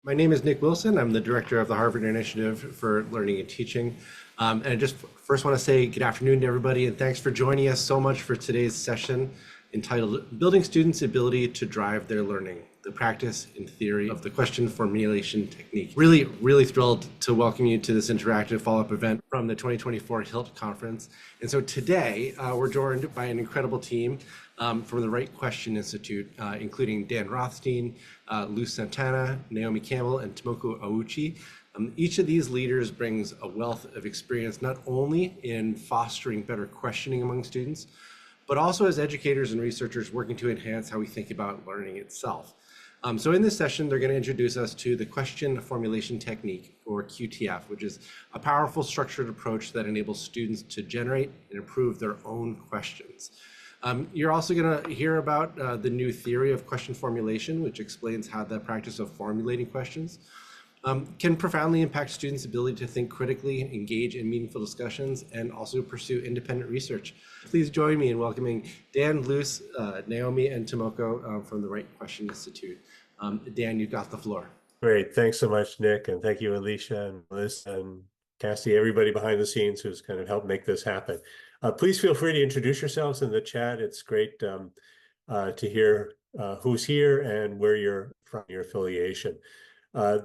My name is Nick Wilson. I'm the director of the Harvard Initiative for Learning and Teaching. And I just first want to say good afternoon to everybody, and thanks for joining us so much for today's session entitled Building Students' Ability to Drive Their Learning, the Practice and Theory of the Question Formulation Technique. Really thrilled to welcome you to this interactive follow-up event from the 2024 HILT Conference. And so today, we're joined by an incredible team from the Right Question Institute, including Dan Rothstein, Luz Santana, Naomi Campbell, and Tomoko Ouchi. Each of these leaders brings a wealth of experience, not only in fostering better questioning among students, but also as educators and researchers working to enhance how we think about learning itself. So in this session, they're going to introduce us to the Question Formulation Technique, or QTF, which is a powerful structured approach that enables students to generate and improve their own questions. You're also going to hear about the new theory of question formulation, which explains how the practice of formulating questions can profoundly impact students' ability to think critically, engage in meaningful discussions, and also pursue independent research. Please join me in welcoming Dan, Luz, Naomi, and Tomoko from the Right Question Institute. Dan, you've got the floor. Great. Thanks so much, Nick. And thank you, Alicia and Liz and Cassie, everybody behind the scenes who's kind of helped make this happen. Please feel free to introduce yourselves in the chat. It's great to hear who's here and where you're from, your affiliation.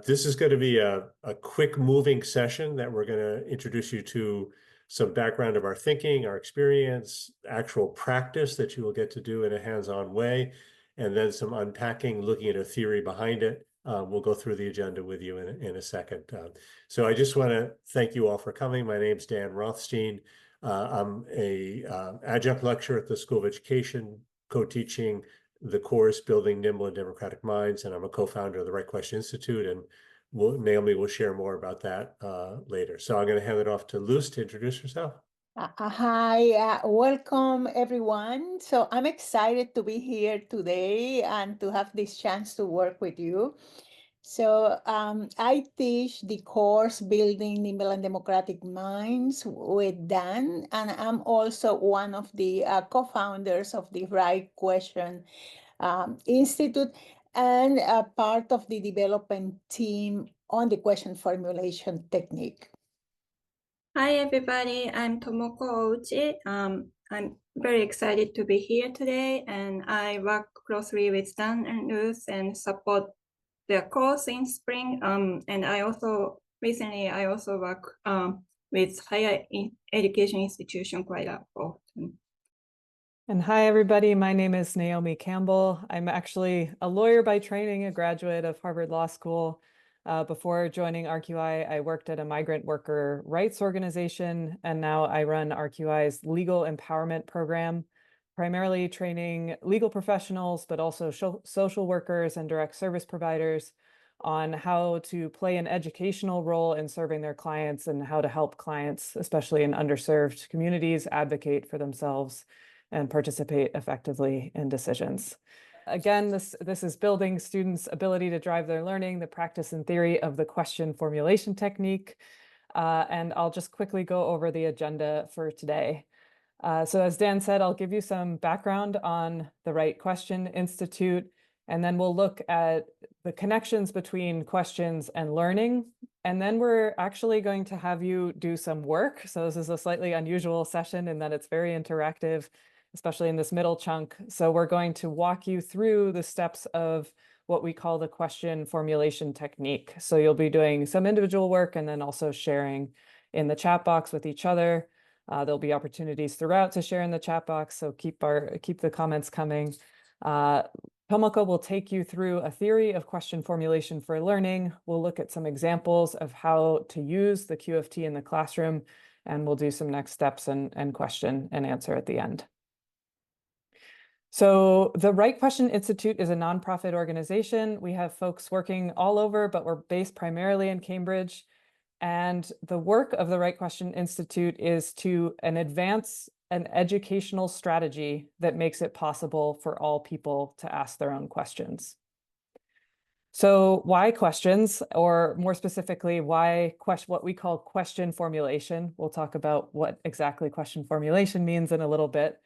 This is going to be a quick moving session that we're going to introduce you to some background of our thinking, our experience, actual practice that you will get to do in a hands-on way, and then some unpacking, looking at a theory behind it. We'll go through the agenda with you in a second. So I just want to thank you all for coming. My name's Dan Rothstein. I'm a adjunct lecturer at the School of Education, co-teaching the course Building Nimble and Democratic Minds, and I'm a co-founder of the Right Question Institute, and Naomi will share more about that later. So I'm going to hand it off to Luz to introduce herself. Hi, welcome everyone. So I'm excited to be here today and to have this chance to work with you. So I teach the course Building Nimble and Democratic Minds with Dan, and I'm also one of the co-founders of the Right Question Institute and a part of the development team on the question formulation technique. Hi, everybody. I'm Tomoko Ouchi. I'm very excited to be here today, and I work closely with Dan and Luz and support their course in spring. And I also work with higher education institution quite often. And hi, everybody. My name is Naomi Campbell. I'm actually a lawyer by training, a graduate of Harvard Law School. Before joining RQI, I worked at a migrant worker rights organization, and now I run RQI's legal empowerment program, primarily training legal professionals, but also social workers and direct service providers on how to play an educational role in serving their clients and how to help clients, especially in underserved communities, advocate for themselves and participate effectively in decisions. Again, this is building students' ability to drive their learning, the practice and theory of the question formulation technique. And I'll just quickly go over the agenda for today. So as Dan said, I'll give you some background on the Right Question Institute, and then we'll look at the connections between questions and learning. And then we're actually going to have you do some work. So this is a slightly unusual session in that it's very interactive, especially in this middle chunk. So we're going to walk you through the steps of what we call the question formulation technique. So you'll be doing some individual work and then also sharing in the chat box with each other. There'll be opportunities throughout to share in the chat box, so keep the comments coming. Tomoko will take you through a theory of question formulation for learning. We'll look at some examples of how to use the QFT in the classroom, and we'll do some next steps and question and answer at the end. So the Right Question Institute is a nonprofit organization. We have folks working all over, but we're based primarily in Cambridge. And the work of the Right Question Institute is to advance an educational strategy that makes it possible for all people to ask their own questions. So why questions, or more specifically, why what we call question formulation? We'll talk about what exactly question formulation means in a little bit.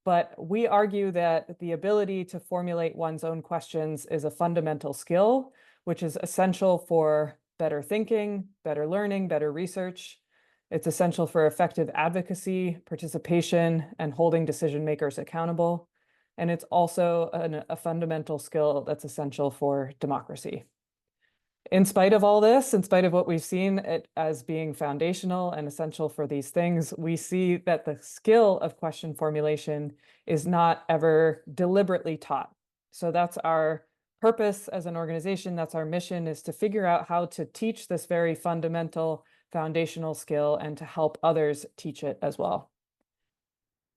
But we argue that the ability to formulate one's own questions is a fundamental skill, which is essential for better thinking, better learning, better research. It's essential for effective advocacy, participation, and holding decision makers accountable. And it's also a fundamental skill that's essential for democracy. In spite of all this, in spite of what we've seen it as being foundational and essential for these things, we see that the skill of question formulation is not ever deliberately taught. So that's our purpose as an organization, that's our mission, is to figure out how to teach this very fundamental foundational skill and to help others teach it as well.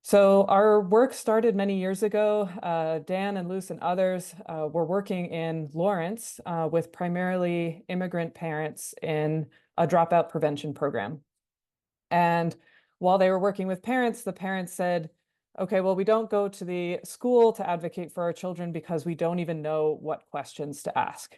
So our work started many years ago. Dan and Luce and others were working in Lawrence with primarily immigrant parents in a dropout prevention program. And while they were working with parents, the parents said, okay, well, we don't go to the school to advocate for our children because we don't even know what questions to ask.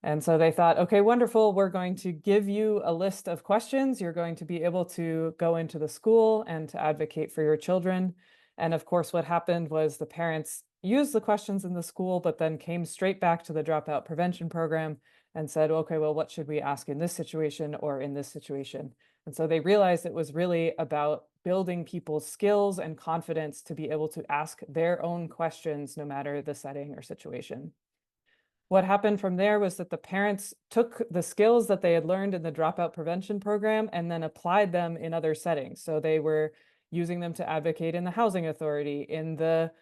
And so they thought, okay, wonderful, we're going to give you a list of questions. You're going to be able to go into the school and to advocate for your children. And of course, what happened was the parents used the questions in the school, but then came straight back to the dropout prevention program and said, okay, well, what should we ask in this situation or in this situation? And so they realized it was really about building people's skills and confidence to be able to ask their own questions, no matter the setting or situation. What happened from there was that the parents took the skills that they had learned in the dropout prevention program and then applied them in other settings. So they were using them to advocate in the housing authority, in the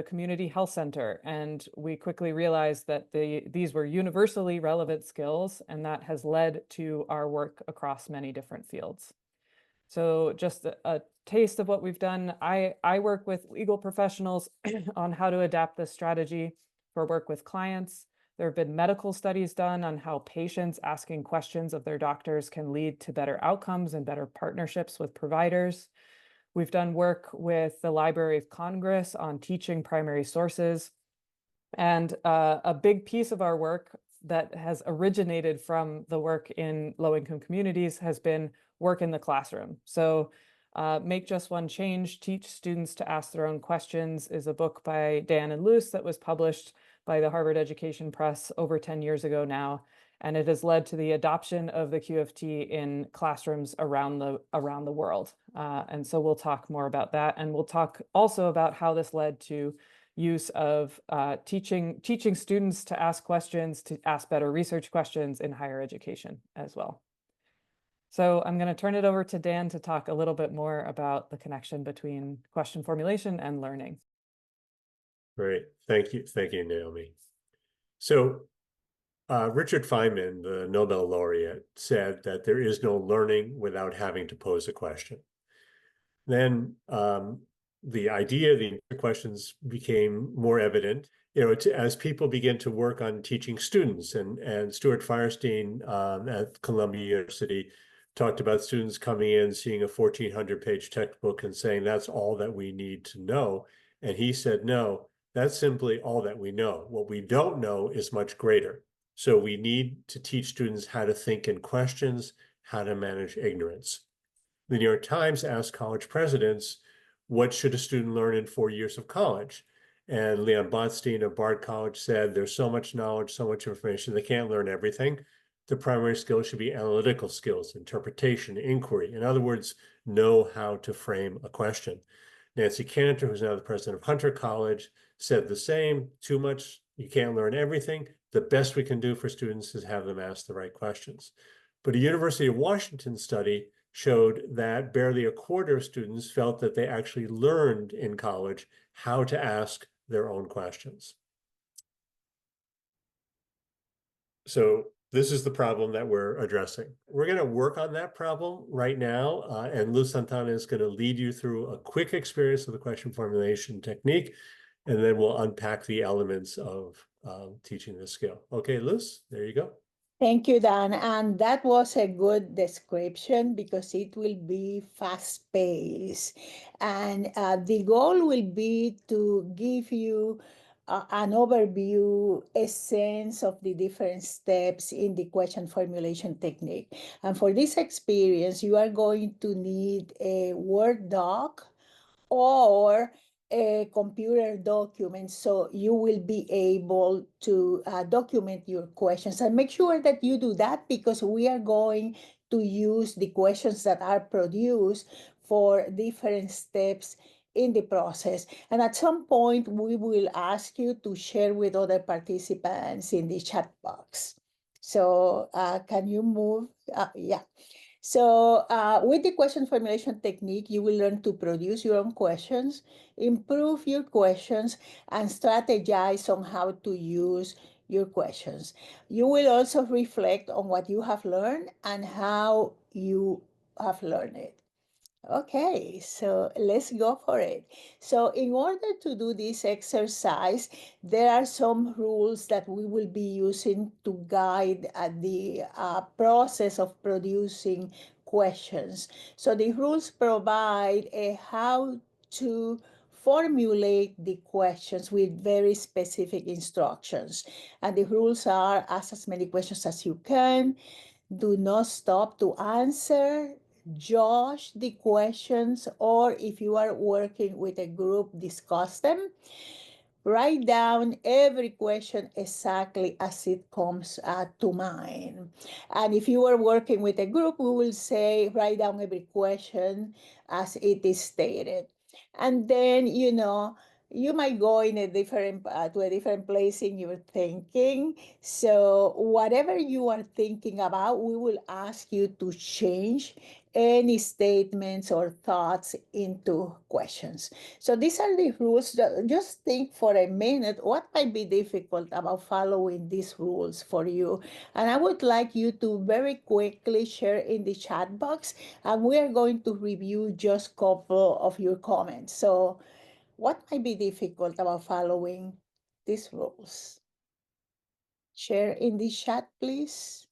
community health center. And we quickly realized that these were universally relevant skills, and that has led to our work across many different fields. So just a taste of what we've done. I work with legal professionals on how to adapt this strategy for work with clients. There have been medical studies done on how patients asking questions of their doctors can lead to better outcomes and better partnerships with providers. We've done work with the Library of Congress on teaching primary sources. And a big piece of our work that has originated from the work in low-income communities has been work in the classroom. So Make Just One Change, Teach Students to Ask Their Own Questions is a book by Dan and Luce that was published by the Harvard Education Press over 10 years ago now. And it has led to the adoption of the QFT in classrooms around the world. And so we'll talk more about that. And we'll talk also about how this led to use of teaching students to ask questions, to ask better research questions in higher education as well. So I'm going to turn it over to Dan to talk a little bit more about the connection between question formulation and learning. Great. Thank you, Naomi. So Richard Feynman, the Nobel laureate, said that there is no learning without having to pose a question. Then the idea, the questions became more evident. As people begin to work on teaching students, and Stuart Firestein at Columbia University talked about students coming in, seeing a 1,400-page textbook and saying, that's all that we need to know. And he said, no, that's simply all that we know. What we don't know is much greater. So we need to teach students how to think in questions, how to manage ignorance. The New York Times asked college presidents, what should a student learn in 4 years of college? And Leon Botstein of Bard College said, there's so much knowledge, so much information, they can't learn everything. The primary skills should be analytical skills, interpretation, inquiry. In other words, know how to frame a question. Nancy Cantor, who's now the president of Hunter College, said the same. Too much, you can't learn everything. The best we can do for students is have them ask the right questions. But a University of Washington study showed that barely a quarter of students felt that they actually learned in college how to ask their own questions. So this is the problem that we're addressing. We're going to work on that problem right now, and Luz Santana is going to lead you through a quick experience of the question formulation technique, and then we'll unpack the elements of teaching this skill. Okay, Luz, there you go. Thank you, Dan. And that was a good description because it will be fast-paced. And the goal will be to give you an overview, a sense of the different steps in the question formulation technique. And for this experience, you are going to need a Word doc or a computer document, so you will be able to document your questions. And make sure that you do that, because we are going to use the questions that are produced for different steps in the process. And at some point, we will ask you to share with other participants in the chat box. So can you move? Yeah. So with the question formulation technique, you will learn to produce your own questions, improve your questions, and strategize on how to use your questions. You will also reflect on what you have learned and how you have learned it. Okay, so let's go for it. So in order to do this exercise, there are some rules that we will be using to guide the process of producing questions. So the rules provide how to formulate the questions with very specific instructions. And the rules are: ask as many questions as you can, do not stop to answer, judge the questions, or if you are working with a group, discuss them. Write down every question exactly as it comes to mind. And if you are working with a group, we will say write down every question as it is stated. And then, you might go in a different to a different place in your thinking. So whatever you are thinking about, we will ask you to change any statements or thoughts into questions. So these are the rules. Just think for a minute, what might be difficult about following these rules for you? And I would like you to very quickly share in the chat box, and we are going to review just a couple of your comments. So what might be difficult about following these rules? Share in the chat, please.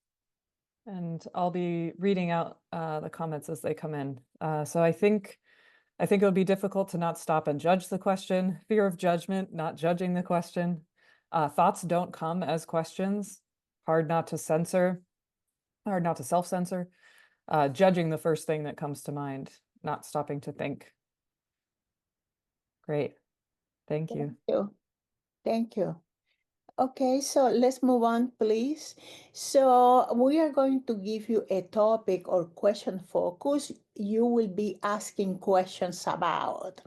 And I'll be reading out the comments as they come in. So I think it'll be difficult to not stop and judge the question. Fear of judgment, not judging the question. Thoughts don't come as questions. Hard not to self-censor. Judging the first thing that comes to mind, not stopping to think. Great. Thank you. Thank you. Thank you. Okay, so let's move on, please. So we are going to give you a topic or question focus you will be asking questions about.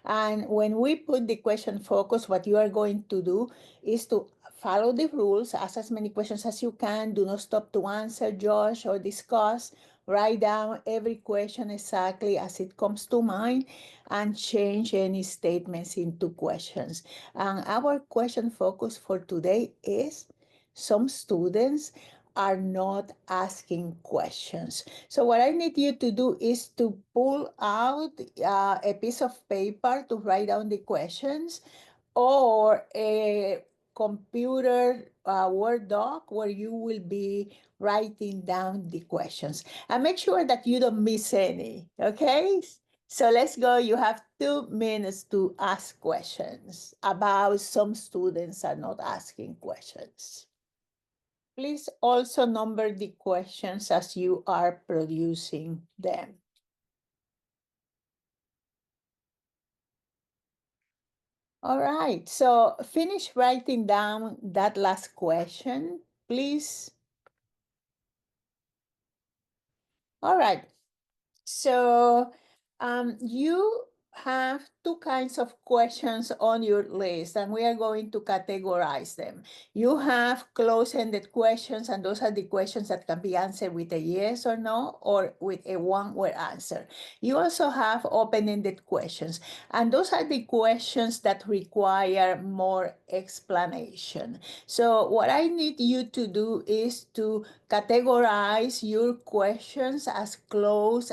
And when we put the question focus, what you are going to do is to follow the rules, ask as many questions as you can, do not stop to answer, judge, or discuss, write down every question exactly as it comes to mind, and change any statements into questions. And our question focus for today is: some students are not asking questions. So what I need you to do is to pull out a piece of paper to write down the questions, or a computer Word doc where you will be writing down the questions. And make sure that you don't miss any, okay? So let's go. You have 2 minutes to ask questions about some students are not asking questions. Please also number the questions as you are producing them. All right, so finish writing down that last question, please. All right, so you have 2 kinds of questions on your list, and we are going to categorize them. You have close-ended questions, and those are the questions that can be answered with a yes or no, or with a one-word answer. You also have open-ended questions, and those are the questions that require more explanation. So what I need you to do is to categorize your questions as close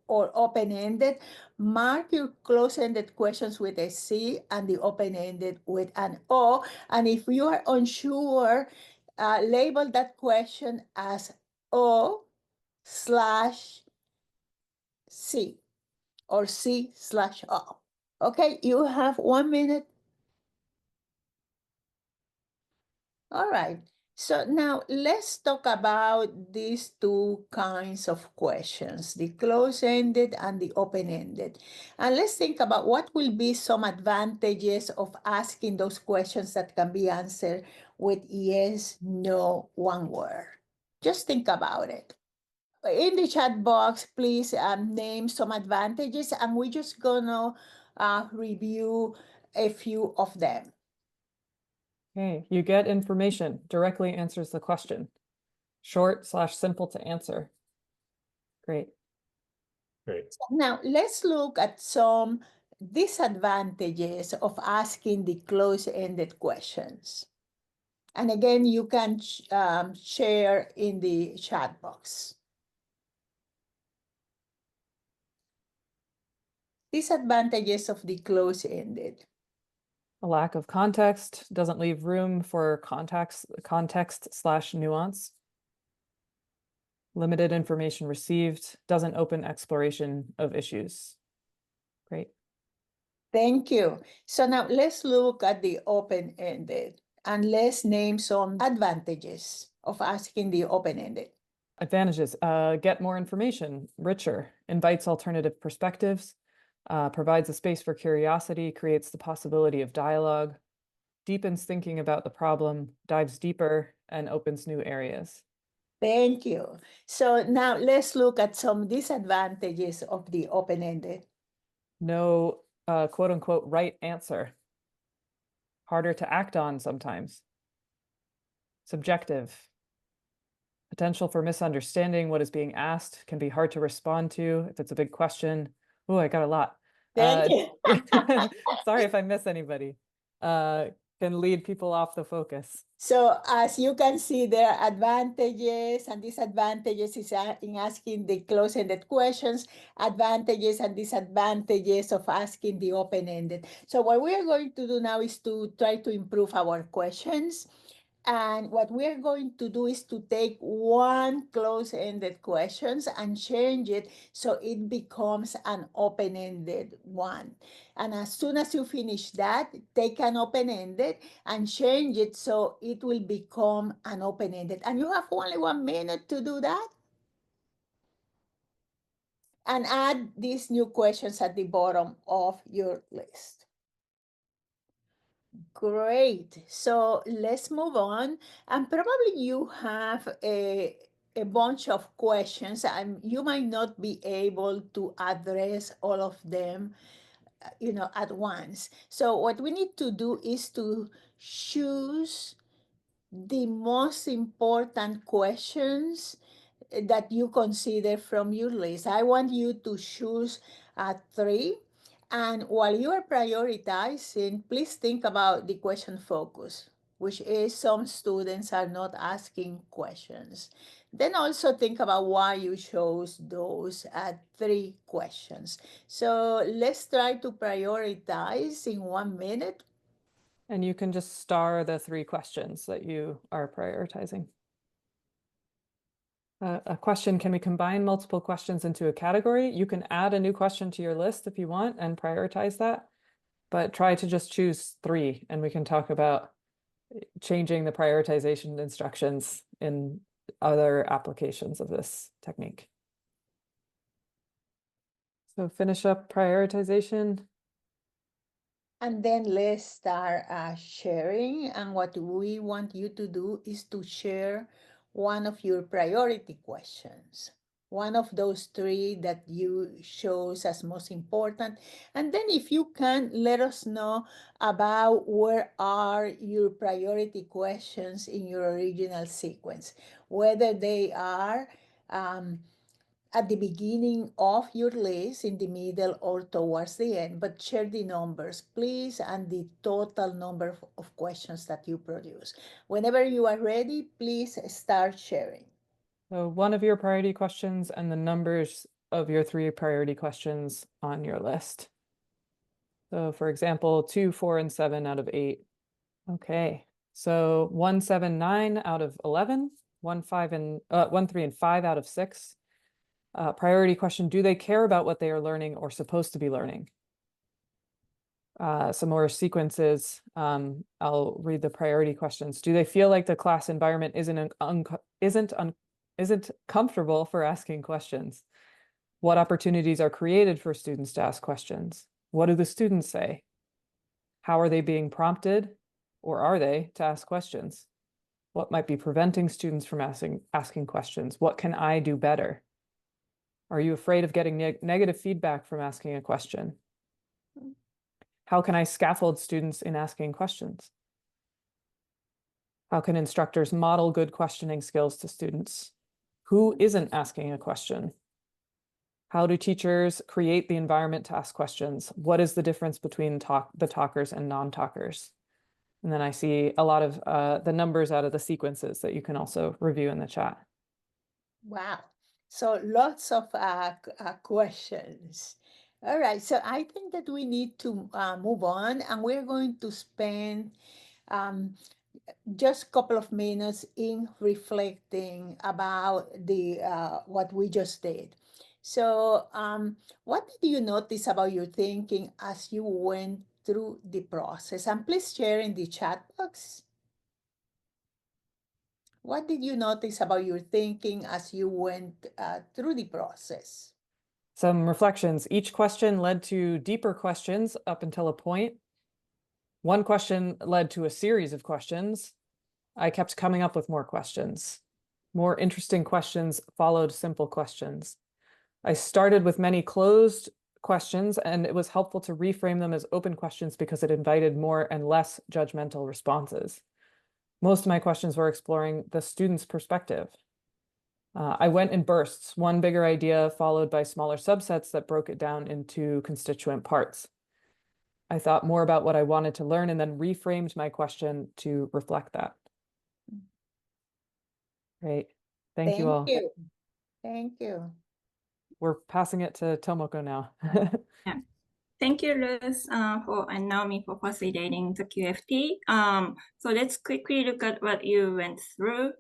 or open-ended. Mark your close-ended questions with a C and the open-ended with an O. And if you are unsure, label that question as O/C or C/O. Okay, you have 1 minute. All right. So now let's talk about these two kinds of questions, the close-ended and the open-ended. And let's think about what will be some advantages of asking those questions that can be answered with yes, no, one word. Just think about it. In the chat box, please name some advantages, and we're just gonna review a few of them. Okay, you get information, directly answers the question. Short/simple to answer. Great. Great. Now, let's look at some disadvantages of asking the close-ended questions. And again, you can share in the chat box. Disadvantages of the close-ended. A lack of context, doesn't leave room for context/nuance. Limited information received, doesn't open exploration of issues. Great. Thank you. So now let's look at the open-ended, and let's name some advantages of asking the open-ended. Advantages, get more information, richer, invites alternative perspectives, provides a space for curiosity, creates the possibility of dialogue, deepens thinking about the problem, dives deeper, and opens new areas. Thank you. So now let's look at some disadvantages of the open-ended. No quote unquote right answer. Harder to act on sometimes. Subjective. Potential for misunderstanding what is being asked, can be hard to respond to if it's a big question. Oh, I got a lot. Thank you. Sorry if I miss anybody. Can lead people off the focus. So as you can see, there are advantages and disadvantages in asking the close-ended questions, advantages and disadvantages of asking the open-ended. So what we are going to do now is to try to improve our questions. And what we're going to do is to take one close-ended questions and change it so it becomes an open-ended one. And as soon as you finish that, take an open-ended and change it so it will become an open-ended. And you have only 1 minute to do that. And add these new questions at the bottom of your list. Great. So let's move on. And probably you have a bunch of questions, and you might not be able to address all of them, at once. So what we need to do is to choose the most important questions that you consider from your list. I want you to choose 3. And while you are prioritizing, please think about the question focus, which is some students are not asking questions. Then also think about why you chose those 3 questions. So let's try to prioritize in 1 minute. And you can just star the 3 questions that you are prioritizing. A question, can we combine multiple questions into a category? You can add a new question to your list if you want and prioritize that, but try to just choose 3, and we can talk about changing the prioritization instructions in other applications of this technique. So finish up prioritization. And then let's start sharing. And what we want you to do is to share one of your priority questions, one of those 3 that you chose as most important. And then if you can, let us know about where are your priority questions in your original sequence, whether they are at the beginning of your list, in the middle, or towards the end, but share the numbers, please, and the total number of questions that you produce. Whenever you are ready, please start sharing. So one of your priority questions and the numbers of your 3 priority questions on your list. So for example, 2, 4, and 7 out of 8. Okay, so 1, 7, 9 out of 11, 1, 3, and 5 out of 6. Priority question, do they care about what they are learning or supposed to be learning? some more sequences. I'll read the priority questions. Do they feel like the class environment isn't comfortable for asking questions? What opportunities are created for students to ask questions? What do the students say? How are they being prompted, or are they, to ask questions? What might be preventing students from asking questions? What can I do better? Are you afraid of getting negative feedback from asking a question? How can I scaffold students in asking questions? How can instructors model good questioning skills to students? Who isn't asking a question? How do teachers create the environment to ask questions? What is the difference between the talkers and non-talkers? And then I see a lot of the numbers out of the sequences that you can also review in the chat. Wow. So lots of questions. All right. So I think that we need to move on, and we're going to spend just a couple of minutes in reflecting about the what we just did. So what did you notice about your thinking as you went through the process? And please share in the chat box. What did you notice about your thinking as you went through the process? Some reflections. Each question led to deeper questions up until a point. One question led to a series of questions. I kept coming up with more questions. More interesting questions followed simple questions. I started with many closed questions, and it was helpful to reframe them as open questions because it invited more and less judgmental responses. Most of my questions were exploring the student's perspective. I went in bursts, one bigger idea followed by smaller subsets that broke it down into constituent parts. I thought more about what I wanted to learn and then reframed my question to reflect that. Great. Thank you all. Thank you. We're passing it to Tomoko now. Yeah. Thank you, Luz, and Naomi for facilitating the QFT. So let's quickly look at what you went through.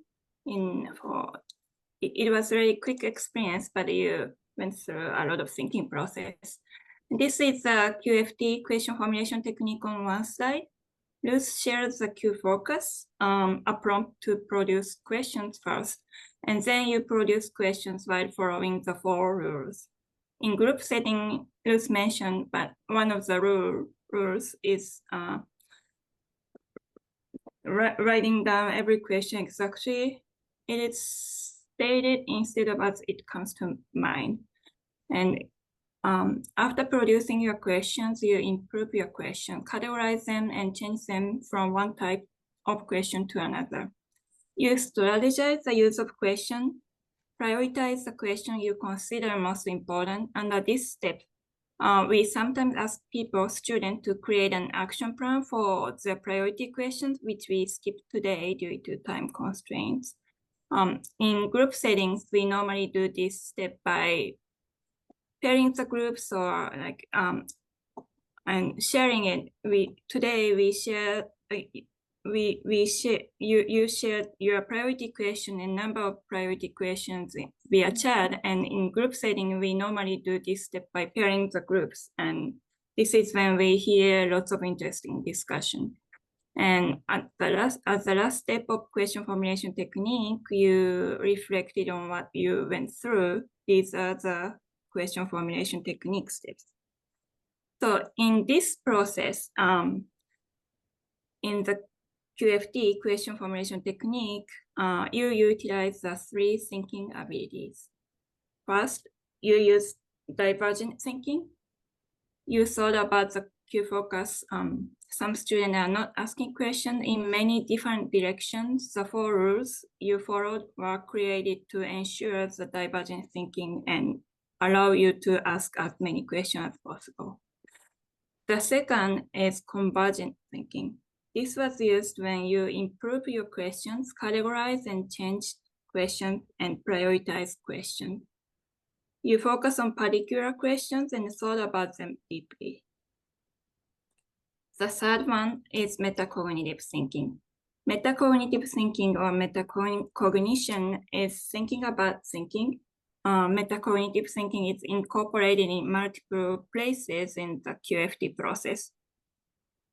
It was a really quick experience, but you went through a lot of thinking process. This is the QFT, question formulation technique, on one slide. Luz shares the Q focus, a prompt to produce questions first, and then you produce questions while following the 4 rules. In group setting, Luz mentioned, but one of the rules is writing down every question exactly. It is stated instead of as it comes to mind. And after producing your questions, you improve your question, categorize them, and change them from one type of question to another. You strategize the use of question, prioritize the question you consider most important. Under this step, we sometimes ask students to create an action plan for the priority questions, which we skipped today due to time constraints. In group settings, we normally do this step by pairing the groups or and sharing it. You shared your priority question and number of priority questions via chat, and in group setting, we normally do this step by pairing the groups, and this is when we hear lots of interesting discussion. And at the last step of question formulation technique, you reflected on what you went through. These are the question formulation technique steps. So in this process, in the QFT, question formulation technique, you utilize the 3 thinking abilities. First, you use divergent thinking. You thought about the Q focus. Some students are not asking questions in many different directions. The 4 rules you followed were created to ensure the divergent thinking and allow you to ask as many questions as possible. The second is convergent thinking. This was used when you improve your questions, categorize and change questions, and prioritize questions. You focus on particular questions and thought about them deeply. The third one is metacognitive thinking. Metacognitive thinking or metacognition is thinking about thinking. Metacognitive thinking is incorporated in multiple places in the QFT process.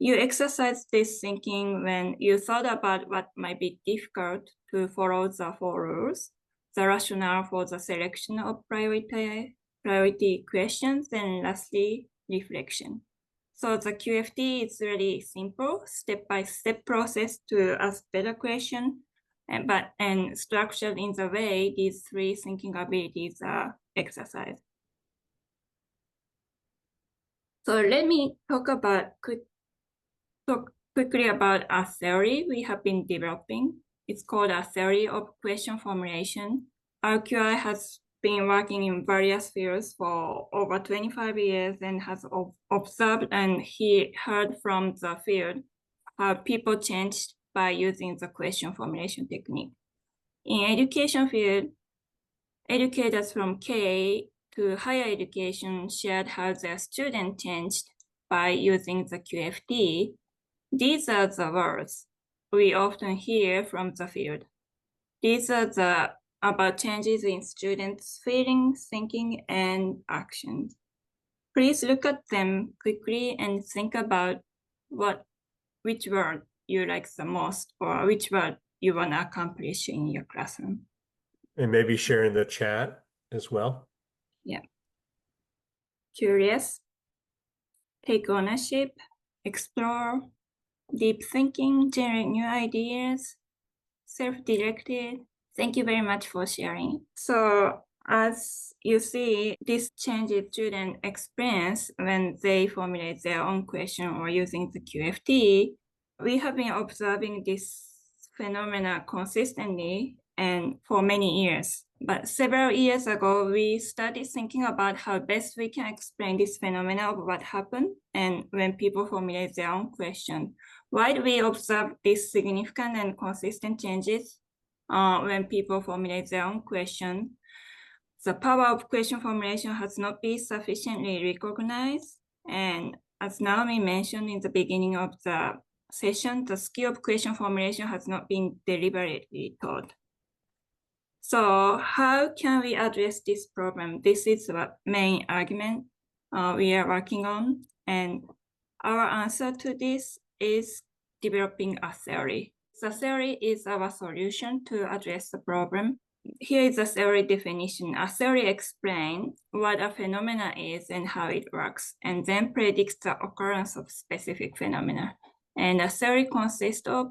You exercise this thinking when you thought about what might be difficult to follow the 4 rules, the rationale for the selection of priority questions, and lastly, reflection. So the QFT is really simple, step-by-step process to ask better question, and structured in the way these 3 thinking abilities are exercised. So let me talk quickly about a theory we have been developing. It's called a Theory of Question Formulation. RQI has been working in various fields for over 25 years and has observed and heard from the field how people changed by using the question formulation technique. In education field, educators from K to higher education shared how their students changed by using the QFT. These are the words we often hear from the field. These are about changes in students' feelings, thinking, and actions. Please look at them quickly and think about which word you like the most or which word you want to accomplish in your classroom. And maybe share in the chat as well. Yeah. Curious, take ownership, explore, deep thinking, generate new ideas, self-directed. Thank you very much for sharing. So as you see, this changes student experience when they formulate their own question or using the QFT. We have been observing this phenomena consistently and for many years. But several years ago, we started thinking about how best we can explain this phenomena of what happened and when people formulate their own question. Why do we observe these significant and consistent changes when people formulate their own question? The power of question formulation has not been sufficiently recognized. And as Naomi mentioned in the beginning of the session, the skill of question formulation has not been deliberately taught. So how can we address this problem? This is the main argument we are working on. And our answer to this is developing a theory. The theory is our solution to address the problem. Here is the theory definition. A theory explains what a phenomena is and how it works, and then predicts the occurrence of specific phenomena. And a theory consists of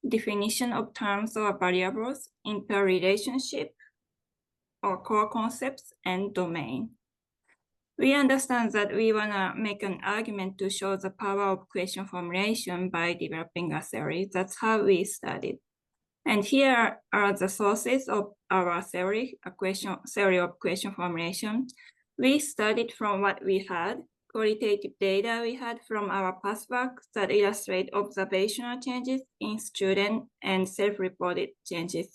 definition of terms or variables, interrelationship or core concepts, and domain. We understand that we want to make an argument to show the power of question formulation by developing a theory. That's how we studied. And here are the sources of our theory, theory of question formulation. We studied from what we had, qualitative data we had from our past work that illustrate observational changes in student and self-reported changes.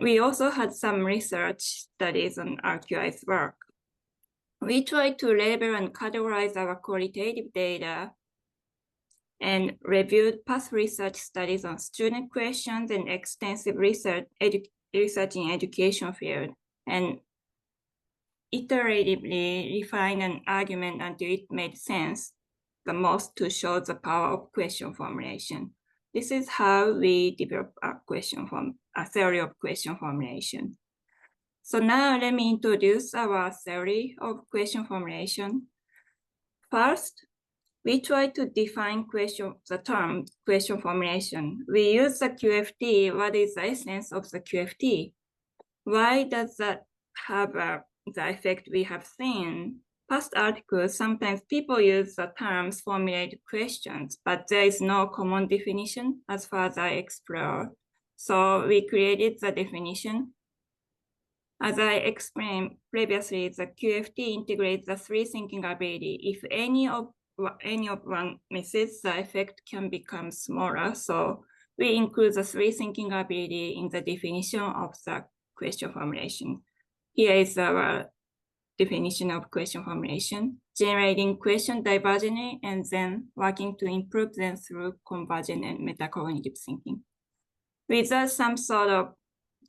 We also had some research studies on RQI's work. We tried to label and categorize our qualitative data and reviewed past research studies on student questions and extensive research in education field, and iteratively refined an argument until it made sense the most to show the power of question formulation. This is how we develop a theory of question formulation. So now let me introduce our theory of question formulation. First, we try to define the term question formulation. We use the QFT. What is the essence of the QFT? Why does that have the effect we have seen? Past articles, sometimes people use the terms formulate questions, but there is no common definition as far as I explored. So we created the definition. As I explained previously, the QFT integrates the 3 thinking ability. If any of one misses, the effect can become smaller. So we include the 3 thinking ability in the definition of the question formulation. Here is our definition of question formulation: generating question divergently and then working to improve them through convergent and metacognitive thinking. Without some sort of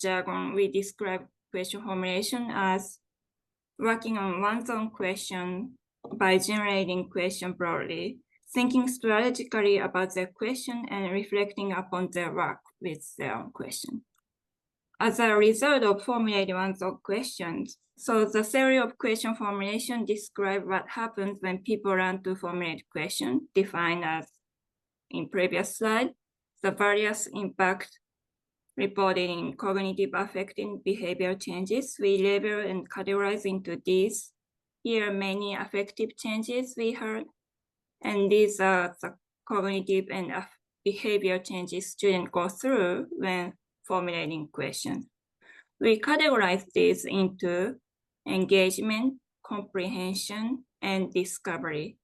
jargon, we describe question formulation as working on one's own question by generating question broadly, thinking strategically about their question and reflecting upon their work with their own question. As a result of formulating one's own questions, so the theory of question formulation describes what happens when people learn to formulate questions, defined as in previous slide, the various impact reported in cognitive, affective, behavioral changes. We label and categorize into these. Here are many affective changes we heard, and these are the cognitive and behavior changes students go through when formulating questions. We categorize these into engagement, comprehension, and discovery.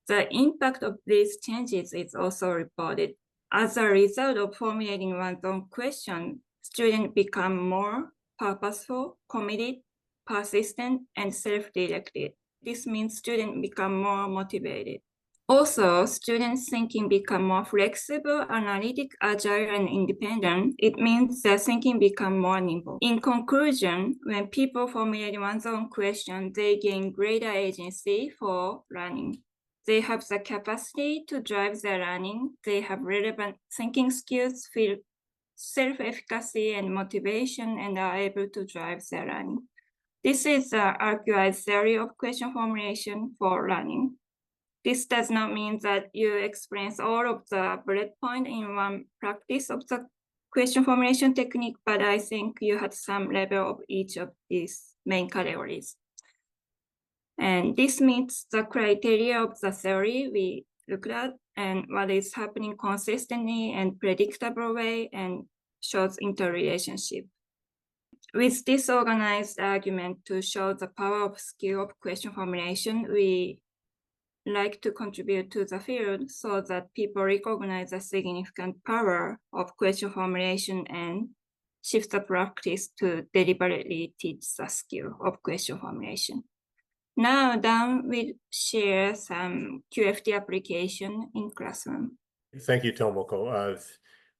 The impact of these changes is also reported. As a result of formulating one's own question, students become more purposeful, committed, persistent, and self-directed. This means students become more motivated. Also, students' thinking become more flexible, analytic, agile, and independent. It means their thinking become more nimble. In conclusion, when people formulate one's own question, they gain greater agency for learning. They have the capacity to drive their learning. They have relevant thinking skills, feel self-efficacy and motivation, and are able to drive their learning. This is the RQI's theory of question formulation for learning. This does not mean that you experience all of the bullet points in one practice of the question formulation technique, but I think you had some level of each of these main categories. And this meets the criteria of the theory we looked at and what is happening consistently and predictable way and shows interrelationship. With this organized argument to show the power of skill of question formulation, we like to contribute to the field so that people recognize the significant power of question formulation and shift the practice to deliberately teach the skill of question formulation. Now, Dan will share some QFT application in classroom. Thank you, Tomoko.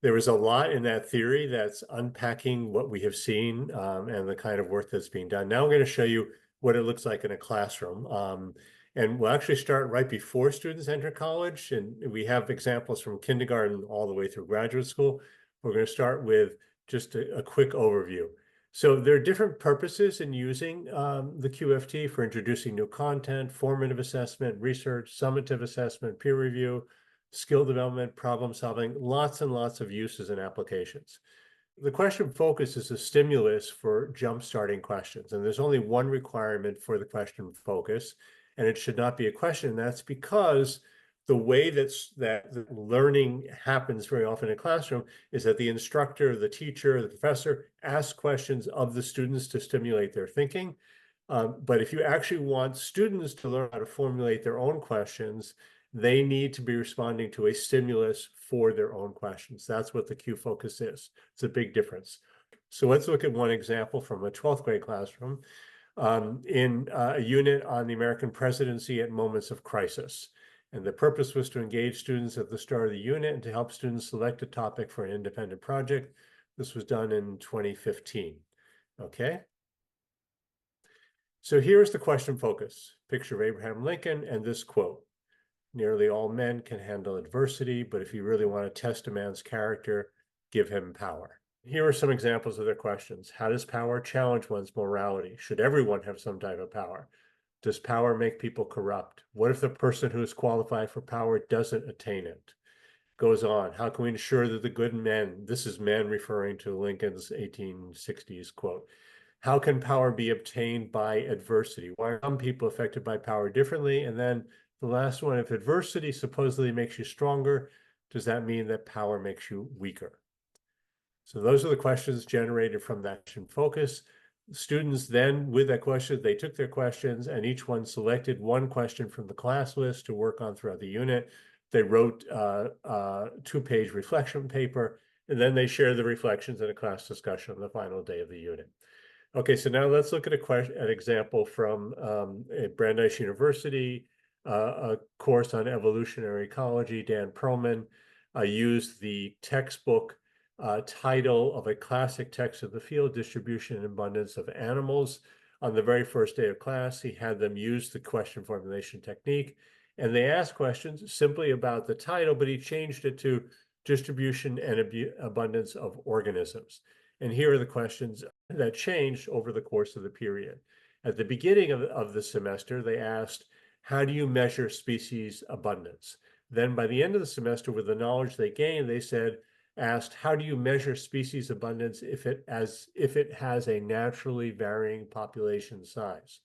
There was a lot in that theory that's unpacking what we have seen and the kind of work that's being done. Now I'm going to show you what it looks like in a classroom. And we'll actually start right before students enter college. And we have examples from kindergarten all the way through graduate school. We're going to start with just a quick overview. So there are different purposes in using the QFT for introducing new content, formative assessment, research, summative assessment, peer review, skill development, problem solving, lots and lots of uses and applications. The question focus is a stimulus for jump-starting questions. And there's only one requirement for the question focus, and it should not be a question. That's because the way that learning happens very often in a classroom is that the instructor, the teacher, the professor asks questions of the students to stimulate their thinking. But if you actually want students to learn how to formulate their own questions, they need to be responding to a stimulus for their own questions. That's what the Q focus is. It's a big difference. So let's look at one example from a 12th grade classroom in a unit on the American presidency at moments of crisis. And the purpose was to engage students at the start of the unit and to help students select a topic for an independent project. This was done in 2015. Okay. So here's the question focus. Picture of Abraham Lincoln and this quote. Nearly all men can handle adversity, but if you really want to test a man's character, give him power. Here are some examples of their questions. How does power challenge one's morality? Should everyone have some type of power? Does power make people corrupt? What if the person who is qualified for power doesn't attain it? Goes on, how can we ensure that the good men, this is men referring to Lincoln's 1860s quote, how can power be obtained by adversity? Why are some people affected by power differently? And then the last one, if adversity supposedly makes you stronger, does that mean that power makes you weaker? So those are the questions generated from that focus. Students then, with that question, they took their questions and each one selected one question from the class list to work on throughout the unit. They wrote a two-page reflection paper, and then they shared the reflections in a class discussion on the final day of the unit. Okay, so now let's look at an example from Brandeis University, a course on evolutionary ecology. Dan Perlman used the textbook title of a classic text of the field, Distribution and Abundance of Animals. On the very first day of class, he had them use the question formulation technique And they asked questions simply about the title, but he changed it to distribution and abundance of organisms. And here are the questions that changed over the course of the period. At the beginning of the semester, they asked, how do you measure species abundance? Then by the end of the semester, with the knowledge they gained, they asked, how do you measure species abundance if it has a naturally varying population size?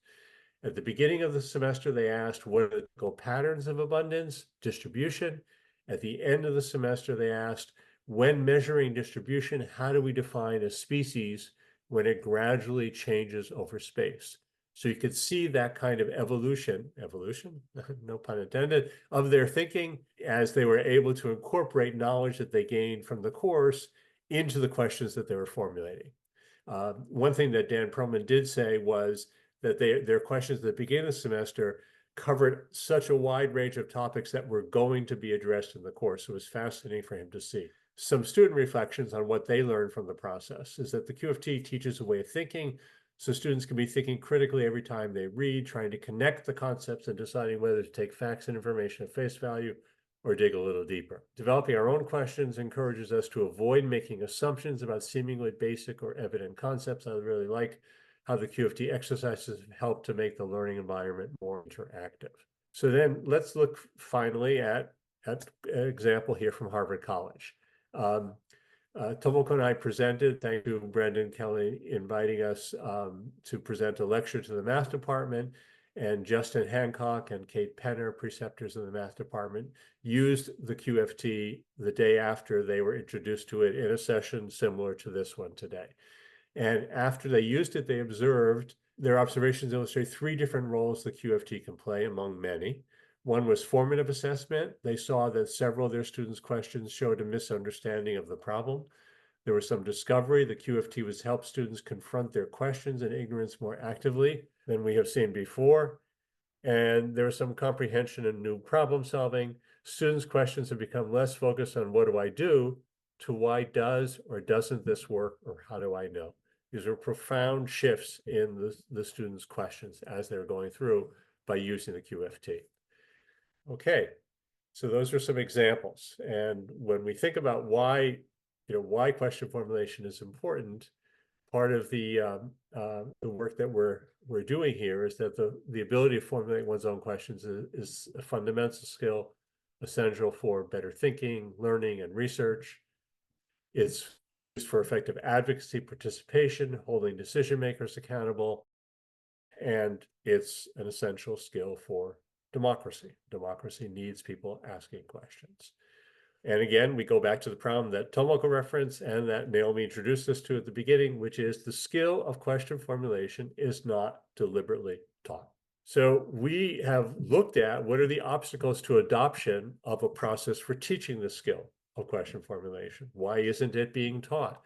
At the beginning of the semester, they asked, what are the typical patterns of abundance, distribution? At the end of the semester, they asked, when measuring distribution, how do we define a species when it gradually changes over space? So you could see that kind of evolution, no pun intended, of their thinking as they were able to incorporate knowledge that they gained from the course into the questions that they were formulating. One thing that Dan Perlman did say was that their questions at the beginning of the semester covered such a wide range of topics that were going to be addressed in the course. It was fascinating for him to see. Some student reflections on what they learned from the process is that the QFT teaches a way of thinking, so students can be thinking critically every time they read, trying to connect the concepts and deciding whether to take facts and information at face value or dig a little deeper. Developing our own questions encourages us to avoid making assumptions about seemingly basic or evident concepts. I really like how the QFT exercises help to make the learning environment more interactive. So then let's look finally at an example here from Harvard College. Tomoko and I presented, thank you Brendan Kelly inviting us to present a lecture to the math department, and Justin Hancock and Kate Penner, preceptors in the math department, used the QFT the day after they were introduced to it in a session similar to this one today. And after they used it, they observed their observations illustrate 3 different roles the QFT can play among many. One was formative assessment. They saw that several of their students' questions showed a misunderstanding of the problem. There was some discovery. The QFT was help students confront their questions and ignorance more actively than we have seen before. And there was some comprehension and new problem solving. Students' questions have become less focused on what do I do to why does or doesn't this work or how do I know? These are profound shifts in the students' questions as they're going through by using the QFT. Okay, so those are some examples. And when we think about why question formulation is important, part of the work that we're doing here is that the ability to formulate one's own questions is a fundamental skill essential for better thinking, learning, and research. It's used for effective advocacy, participation, holding decision makers accountable, and it's an essential skill for democracy. Democracy needs people asking questions. And again, we go back to the problem that Tomoko referenced and that Naomi introduced us to at the beginning, which is the skill of question formulation is not deliberately taught. So we have looked at what are the obstacles to adoption of a process for teaching the skill of question formulation. Why isn't it being taught?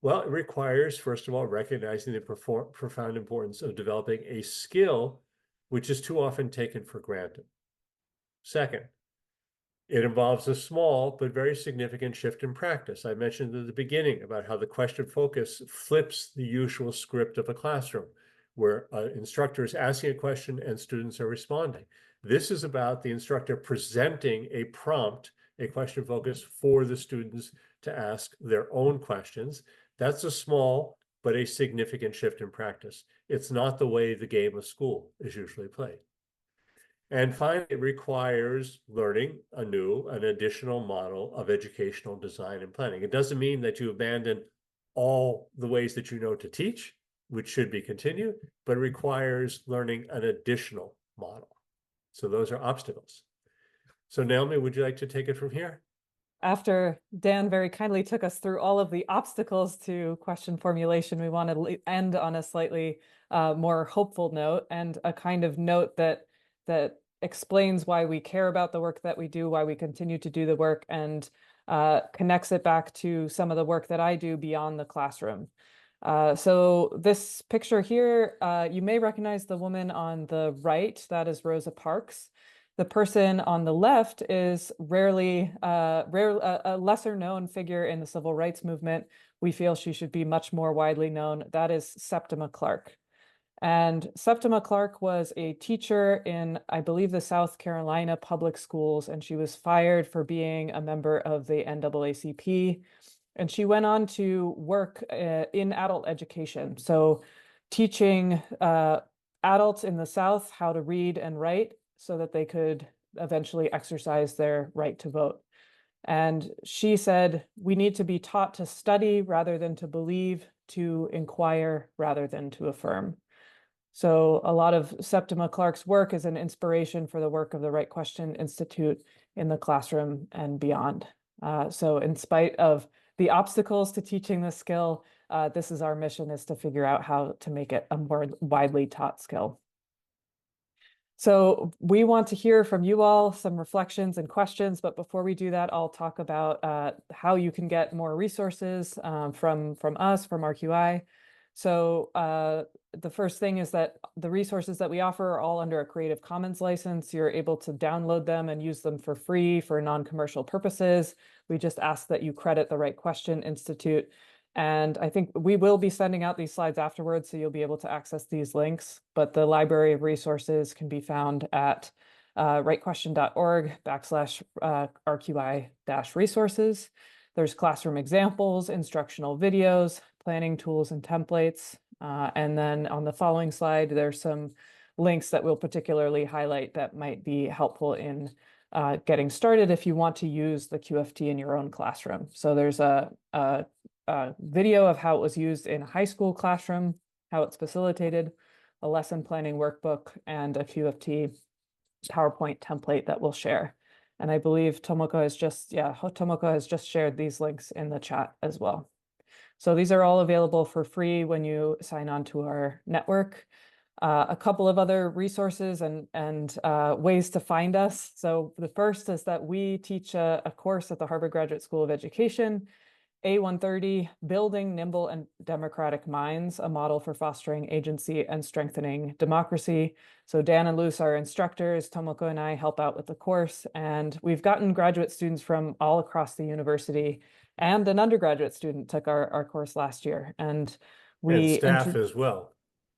Well, it requires, first of all, recognizing the profound importance of developing a skill which is too often taken for granted. Second, it involves a small but very significant shift in practice. I mentioned at the beginning about how the question focus flips the usual script of a classroom, where an instructor is asking a question and students are responding. This is about the instructor presenting a prompt, a question focus for the students to ask their own questions. That's a small but a significant shift in practice. It's not the way the game of school is usually played. And finally, it requires learning an additional model of educational design and planning. It doesn't mean that you abandon all the ways that you know to teach, which should be continued, but it requires learning an additional model. So those are obstacles. So Naomi, would you like to take it from here? After Dan very kindly took us through all of the obstacles to question formulation, we want to end on a slightly more hopeful note, and a kind of note that explains why we care about the work that we do, why we continue to do the work, and connects it back to some of the work that I do beyond the classroom. So this picture here, you may recognize the woman on the right. That is Rosa Parks. The person on the left is a lesser known figure in the civil rights movement. We feel she should be much more widely known. That is Septima Clark. And Septima Clark was a teacher in, I believe, the South Carolina public schools, and she was fired for being a member of the NAACP. And she went on to work in adult education. So teaching adults in the South how to read and write so that they could eventually exercise their right to vote. And she said, we need to be taught to study rather than to believe, to inquire rather than to affirm. So a lot of Septima Clark's work is an inspiration for the work of the Right Question Institute in the classroom and beyond. So in spite of the obstacles to teaching this skill, this is our mission, is to figure out how to make it a more widely taught skill. So we want to hear from you all some reflections and questions, but before we do that, I'll talk about how you can get more resources from us, from RQI. So the first thing is that the resources that we offer are all under a Creative Commons license. You're able to download them and use them for free for non-commercial purposes. We just ask that you credit the Right Question Institute. And I think we will be sending out these slides afterwards, so you'll be able to access these links. But the library of resources can be found at rightquestion.org/RQI-resources. There's classroom examples, instructional videos, planning tools and templates. And then on the following slide, there's some links that we'll particularly highlight that might be helpful in getting started if you want to use the QFT in your own classroom. So there's a video of how it was used in a high school classroom, how it's facilitated, a lesson planning workbook, and a QFT PowerPoint template that we'll share. And I believe Tomoko has just shared these links in the chat as well. So these are all available for free when you sign on to our network. A couple of other resources and ways to find us. So the first is that we teach a course at the Harvard Graduate School of Education, A130, Building Nimble and Democratic Minds, a model for fostering agency and strengthening democracy. So Dan and Luz are instructors, Tomoko and I help out with the course, and we've gotten graduate students from all across the university, and an undergraduate student took our course last year. And staff as well.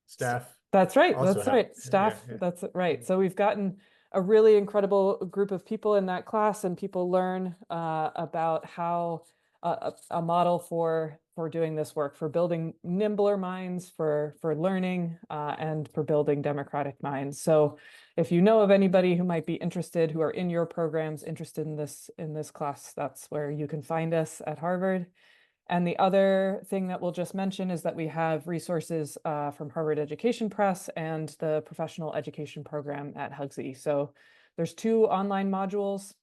Staff. That's right. Also That's have- right. Staff. yeah. That's right. So we've gotten a really incredible group of people in that class, and people learn about how a model for doing this work, for building nimbler minds, for learning, and for building democratic minds. So if you know of anybody who might be interested, who are in your programs interested in this class, that's where you can find us at Harvard. And the other thing that we'll just mention is that we have resources from Harvard Education Press and the Professional Education Program at HGSE. So there's 2 online modules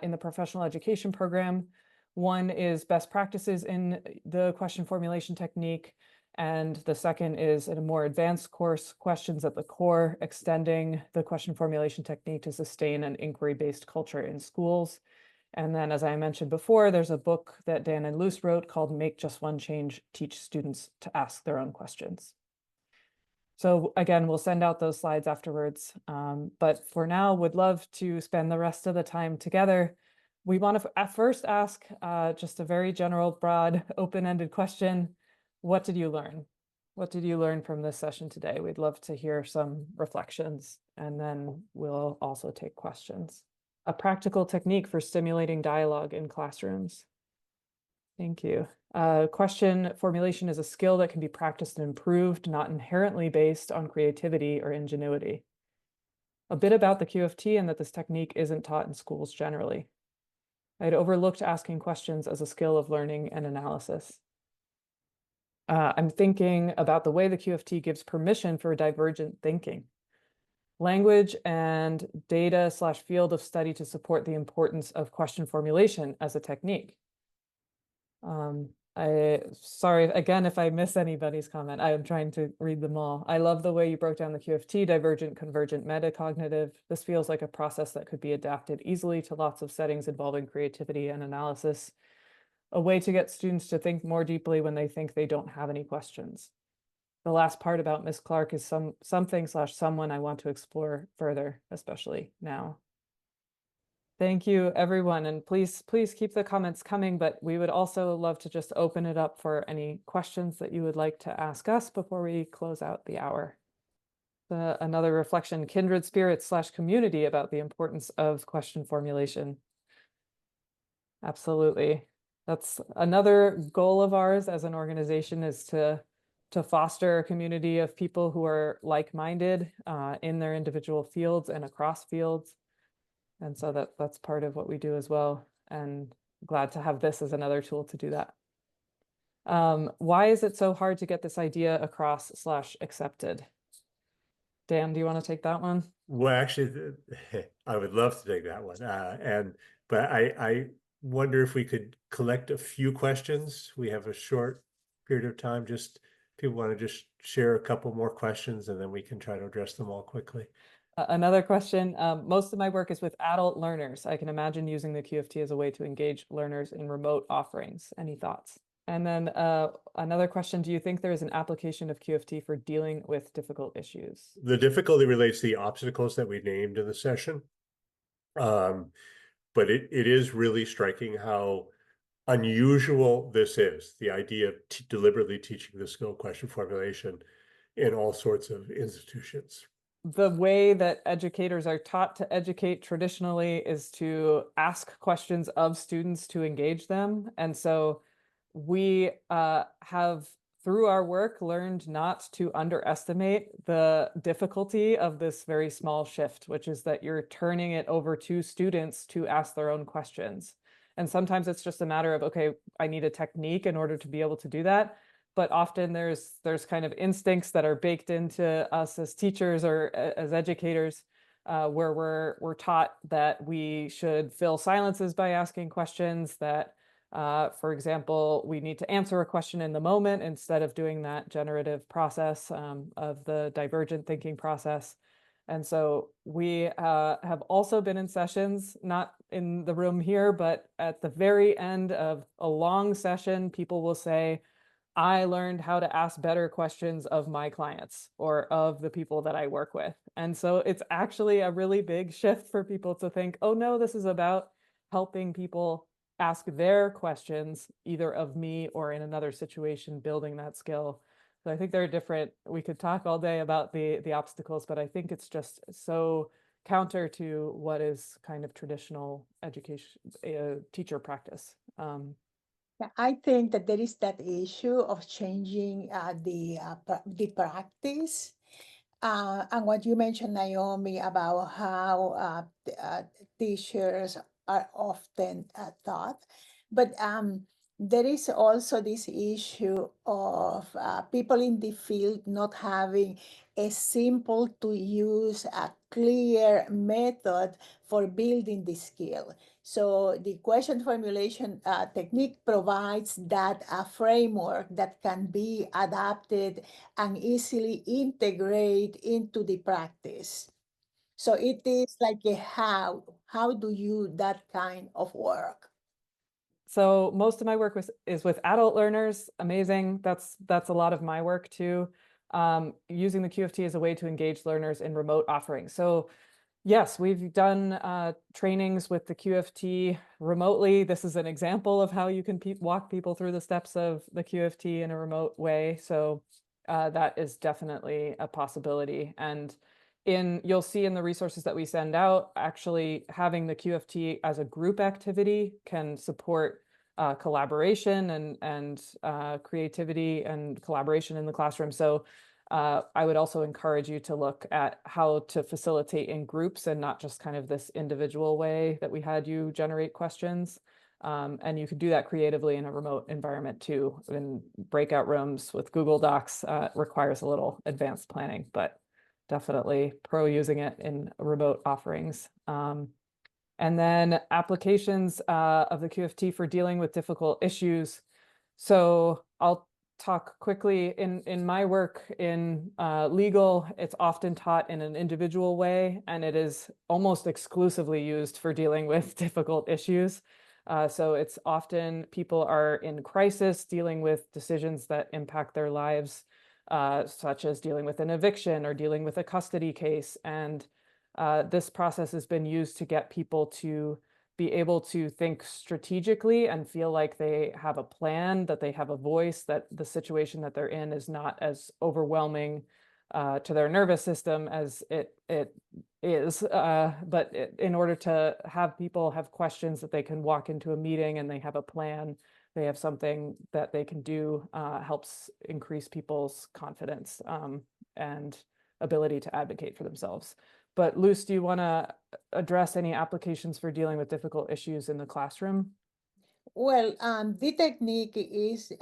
in the Professional Education Program. One is best practices in the question formulation technique, and the second is in a more advanced course, questions at the core, extending the question formulation technique to sustain an inquiry-based culture in schools. And then, as I mentioned before, there's a book that Dan and Luce wrote called Make Just One Change, Teach Students to Ask Their Own Questions. So again, we'll send out those slides afterwards. But for now, would love to spend the rest of the time together. We want to at first ask just a very general, broad, open-ended question. What did you learn? What did you learn from this session today? We'd love to hear some reflections, and then we'll also take questions. A practical technique for stimulating dialogue in classrooms. Thank you. Question formulation is a skill that can be practiced and improved, not inherently based on creativity or ingenuity. A bit about the QFT and that this technique isn't taught in schools generally. I'd overlooked asking questions as a skill of learning and analysis. I'm thinking about the way the QFT gives permission for divergent thinking. Language and data/field of study to support the importance of question formulation as a technique. Sorry again if I miss anybody's comment. I am trying to read them all. I love the way you broke down the QFT, divergent, convergent, metacognitive. This feels like a process that could be adapted easily to lots of settings involving creativity and analysis. A way to get students to think more deeply when they think they don't have any questions. The last part about Miss Clark is something/someone I want to explore further, especially now. Thank you, everyone. And please keep the comments coming, but we would also love to just open it up for any questions that you would like to ask us before we close out the hour. Another reflection, kindred spirits / community about the importance of question formulation. Absolutely. That's another goal of ours as an organization, is to foster a community of people who are like-minded in their individual fields and across fields. And so that's part of what we do as well. And glad to have this as another tool to do that. Why is it so hard to get this idea across / accepted? Dan, do you want to take that one? Well, actually, I would love to take that one. But I wonder if we could collect a few questions. We have a short period of time. Just people want to just share a couple more questions, and then we can try to address them all quickly. Another question. Most of my work is with adult learners. I can imagine using the QFT as a way to engage learners in remote offerings. Any thoughts? And then another question, do you think there is an application of QFT for dealing with difficult issues? The difficulty relates to the obstacles that we named in the session. But it is really striking how unusual this is, the idea of deliberately teaching the skill question formulation in all sorts of institutions. The way that educators are taught to educate traditionally is to ask questions of students to engage them. And so we have, through our work, learned not to underestimate the difficulty of this very small shift, which is that you're turning it over to students to ask their own questions. And sometimes it's just a matter of, okay, I need a technique in order to be able to do that. But often there's kind of instincts that are baked into us as teachers or as educators, where we're taught that we should fill silences by asking questions, that for example, we need to answer a question in the moment instead of doing that generative process of the divergent thinking process. And so we have also been in sessions, not in the room here, but at the very end of a long session, people will say, I learned how to ask better questions of my clients or of the people that I work with. And so it's actually a really big shift for people to think, oh no, this is about helping people ask their questions, either of me or in another situation, building that skill. So I think there are different, we could talk all day about the obstacles, but I think it's just so counter to what is kind of traditional education, teacher practice. I think that there is that issue of changing the practice. And what you mentioned, Naomi, about how teachers are often taught. But there is also this issue of people in the field not having a simple to use, a clear method for building the skill. So the question formulation technique provides that a framework that can be adapted and easily integrate into the practice. So it is like a how do you that kind of work? So most of my work is with adult learners. Amazing. That's a lot of my work too. Using the QFT as a way to engage learners in remote offerings. So yes, we've done trainings with the QFT remotely. This is an example of how you can walk people through the steps of the QFT in a remote way. So that is definitely a possibility. And you'll see in the resources that we send out, actually having the QFT as a group activity can support collaboration and creativity and collaboration in the classroom. So I would also encourage you to look at how to facilitate in groups and not just kind of this individual way that we had you generate questions. And you could do that creatively in a remote environment too. In breakout rooms with Google Docs requires a little advanced planning, but definitely pro using it in remote offerings. And then applications of the QFT for dealing with difficult issues. So I'll talk quickly. In my work in legal, it's often taught in an individual way, and it is almost exclusively used for dealing with difficult issues. So it's often people are in crisis, dealing with decisions that impact their lives, such as dealing with an eviction or dealing with a custody case. And This process has been used to get people to be able to think strategically and feel like they have a plan, that they have a voice, that the situation that they're in is not as overwhelming to their nervous system as it is. In order to have people have questions, that they can walk into a meeting and they have a plan, they have something that they can do, helps increase people's confidence and ability to advocate for themselves. But Luce, do you want to address any applications for dealing with difficult issues in the classroom? Well, the technique is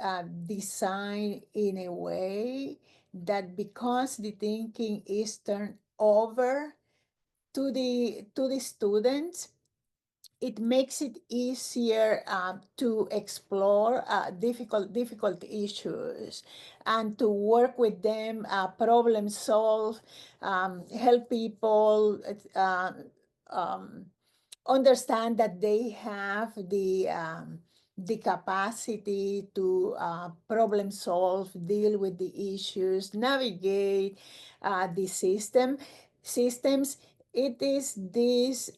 designed in a way that because the thinking is turned over to the students, it makes it easier to explore difficult issues and to work with them, problem solve, help people understand that they have the capacity to problem solve, deal with the issues, navigate the systems. It is this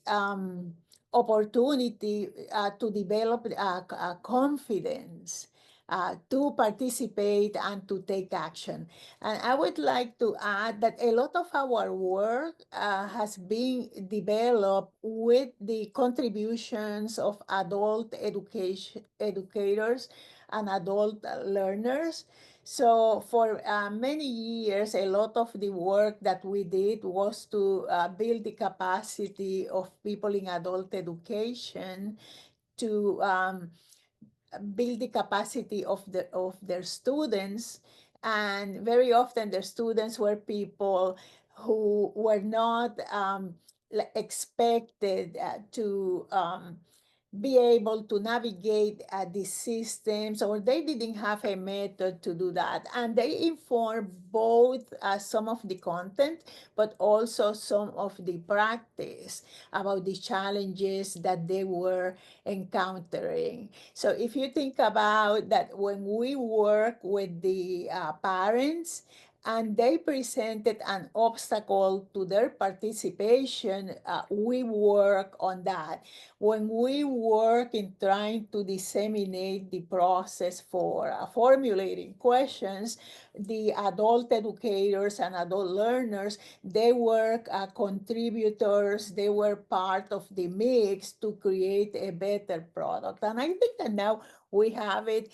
opportunity to develop confidence, to participate and to take action. And I would like to add that a lot of our work has been developed with the contributions of adult educators and adult learners. So for many years, a lot of the work that we did was to build the capacity of people in adult education to build the capacity of their students. And very often their students were people who were not expected to be able to navigate the systems, or they didn't have a method to do that. And they inform both some of the content, but also some of the practice about the challenges that they were encountering. So if you think about that, when we work with the parents, and they presented an obstacle to their participation, we work on that. When we work in trying to disseminate the process for formulating questions, the adult educators and adult learners, they were contributors, they were part of the mix to create a better product. And I think that now we have it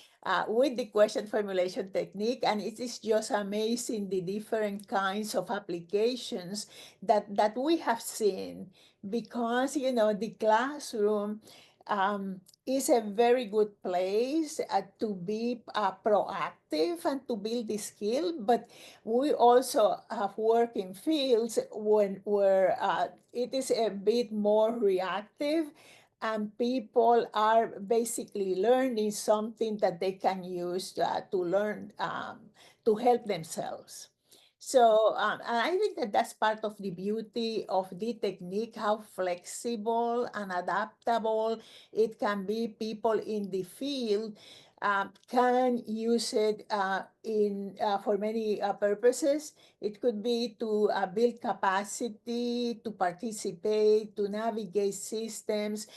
with the question formulation technique, and it is just amazing the different kinds of applications that we have seen, because the classroom is a very good place to be proactive and to build the skill. But we also have work in fields where it is a bit more reactive, and people are basically learning something that they can use to learn to help themselves. So and I think that that's part of the beauty of the technique, how flexible and adaptable it can be. People in the field can use it for many purposes. It could be to build capacity, to participate, to navigate systems,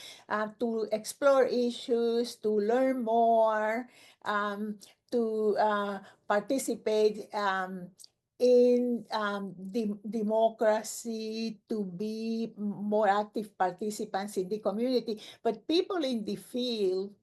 to explore issues, to learn more, to participate in democracy, to be more active participants in the community. But people in the field,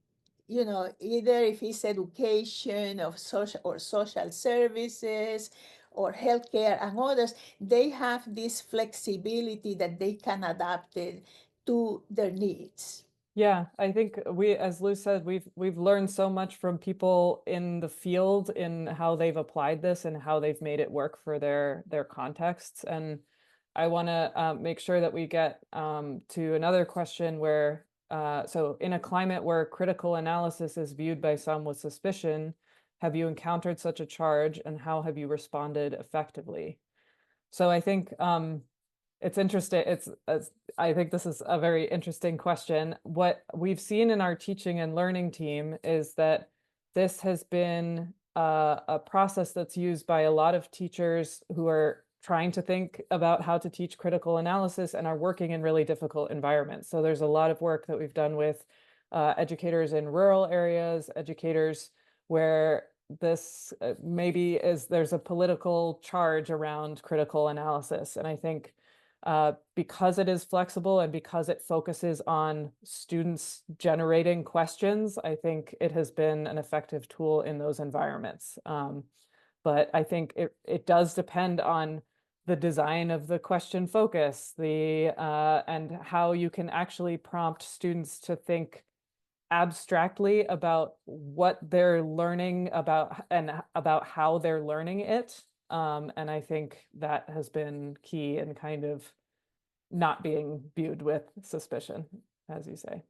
either if it's education or social services or healthcare and others, they have this flexibility that they can adapt it to their needs. Yeah, I think as Lou said, we've learned so much from people in the field in how they've applied this and how they've made it work for their contexts. And I want to make sure that we get to another question where, so in a climate where critical analysis is viewed by some with suspicion, have you encountered such a charge, and how have you responded effectively? So I think it's interesting. I think this is a very interesting question. What we've seen in our teaching and learning team is that this has been a process that's used by a lot of teachers who are trying to think about how to teach critical analysis and are working in really difficult environments. So there's a lot of work that we've done with educators in rural areas, educators where this maybe there's a political charge around critical analysis. And I think because it is flexible and because it focuses on students generating questions, I think it has been an effective tool in those environments. But I think it does depend on the design of the question focus, and how you can actually prompt students to think abstractly about what they're learning about and about how they're learning it. And I think that has been key in kind of not being viewed with suspicion, as you say.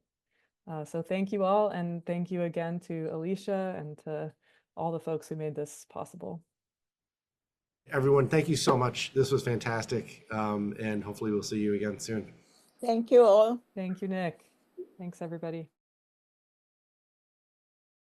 So thank you all, and thank you again to Alicia and to all the folks who made this possible. Everyone, thank you so much. This was fantastic. And hopefully we'll see you again soon. Thank you all. Thank you, Nick. Thanks, everybody.